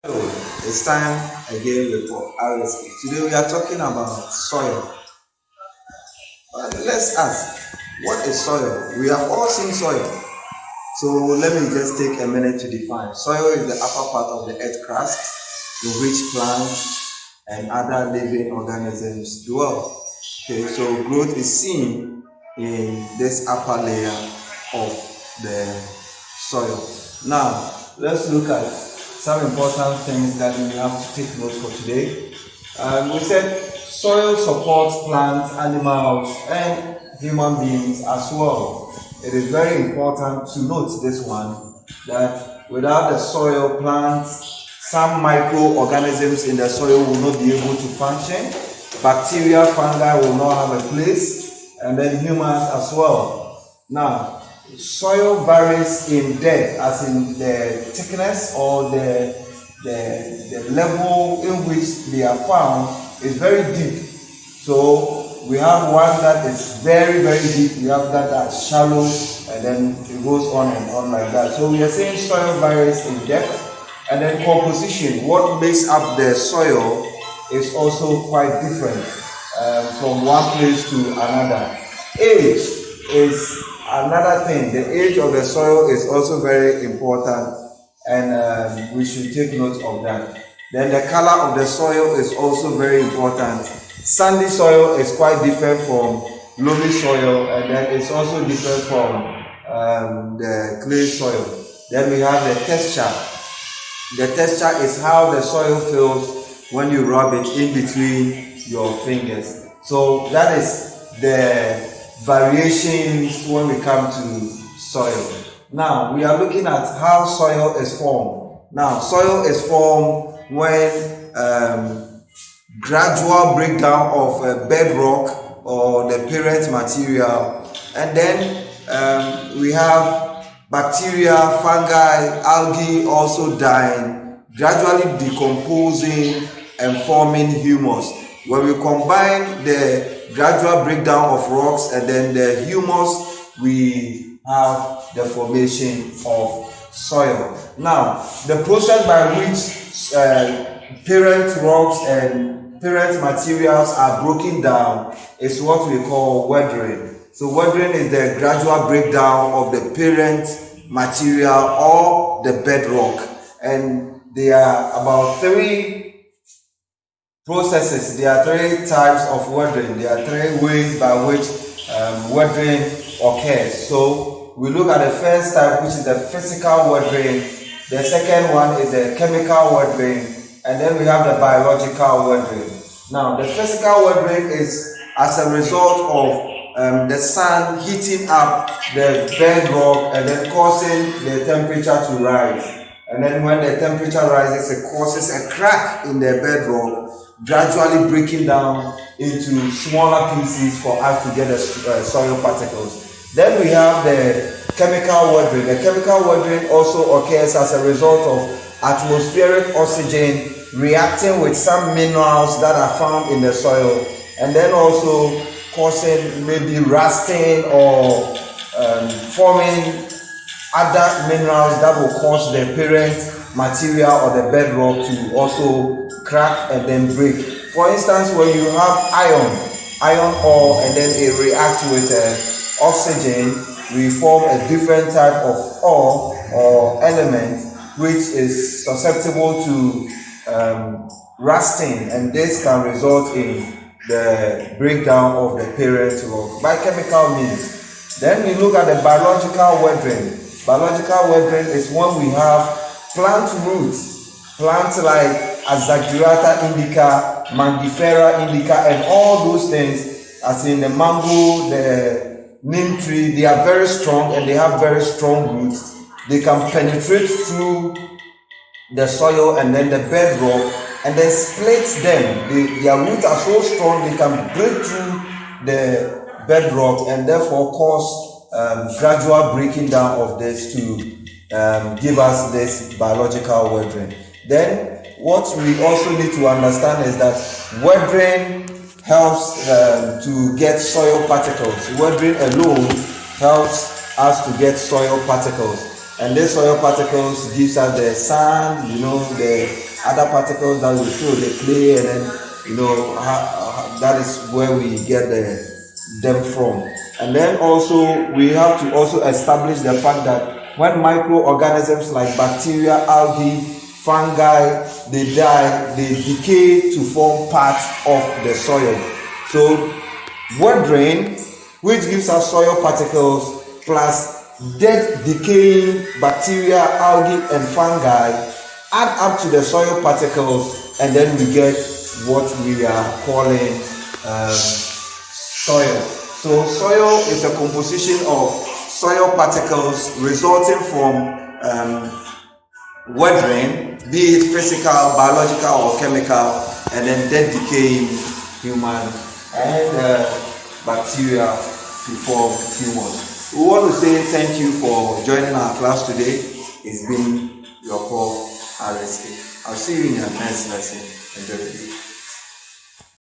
Hello, it's time again with RSK. Today we are talking about soil. Let's ask, what is soil? We have all seen soil. So let me just take a minute to define. Soil is the upper part of the earth crust in which plants and other living organisms dwell. Okay, so growth is seen in this upper layer of the soil. Now, let's look at some important things that we have to take note for today. We said soil supports plants, animals, and human beings as well. It is very important to note this one, that without the soil, plants, some microorganisms in the soil will not be able to function. Bacteria, fungi will not have a place, and then humans as well. Now, soil varies in depth, as in the thickness or the level in which they are found is very deep. So we have one that is very, very deep, we have that's shallow, and then it goes on and on like that. So we are saying soil varies in depth, and then composition, what makes up the soil, is also quite different from one place to another. Age is another thing. The age of the soil is also very important, and we should take note of that. Then the color of the soil is also very important. Sandy soil is quite different from loamy soil, and then it's also different from the clay soil. Then we have the texture. The texture is how the soil feels when you rub it in between your fingers. So that is the variations when we come to soil. Now we are looking at how soil is formed. Now soil is formed when gradual breakdown of bedrock or the parent material, and then we have bacteria, fungi, algae also dying, gradually decomposing and forming humus. When we combine the gradual breakdown of rocks and then the humus, we have the formation of soil. Now, the process by which parent rocks and parent materials are broken down is what we call weathering. So weathering is the gradual breakdown of the parent material or the bedrock, and there are about three processes. There are three types of weathering. There are three ways by which weathering occurs. So we look at the first type, which is the physical weathering. The second one is the chemical weathering, and then we have the biological weathering. Now, the physical weathering is as a result of the sun heating up the bedrock and then causing the temperature to rise. And then when the temperature rises, it causes a crack in the bedrock, gradually breaking down into smaller pieces for us to get the soil particles. Then we have the chemical weathering. The chemical weathering also occurs as a result of atmospheric oxygen reacting with some minerals that are found in the soil, and then also causing maybe rusting or forming other minerals that will cause the parent material or the bedrock to also crack and then break. For instance, when you have iron ore, and then it reacts with oxygen, we form a different type of ore or element which is susceptible to rusting, and this can result in the breakdown of the parent rock by chemical means. Then we look at the biological weathering. Biological weathering is when we have plant roots, plants like Azadirachta indica, Mangifera indica, and all those things, as in the mango, the neem tree. They are very strong and they have very strong roots. They can penetrate through the soil and then the bedrock and then split them. Their roots are so strong they can break through the bedrock and therefore cause gradual breaking down of this to give us this biological weathering. Then what we also need to understand is that weathering helps to get soil particles. Weathering alone helps us to get soil particles. And these soil particles gives us the sand, the other particles that we fill the clay, and then that is where we get them from. And then also we have to also establish the fact that when microorganisms like bacteria, algae, fungi, they die, they decay to form part of the soil. So wet rain, which gives us soil particles plus dead decaying bacteria, algae and fungi, add up to the soil particles, and then we get what we are calling soil. So soil is a composition of soil particles resulting from wet rain, be it physical, biological or chemical, and then dead decaying human and bacteria to form humus. We want to say thank you for joining our class today. It's been your Prof. RSK. I'll see you in your next lesson. Enjoy the day.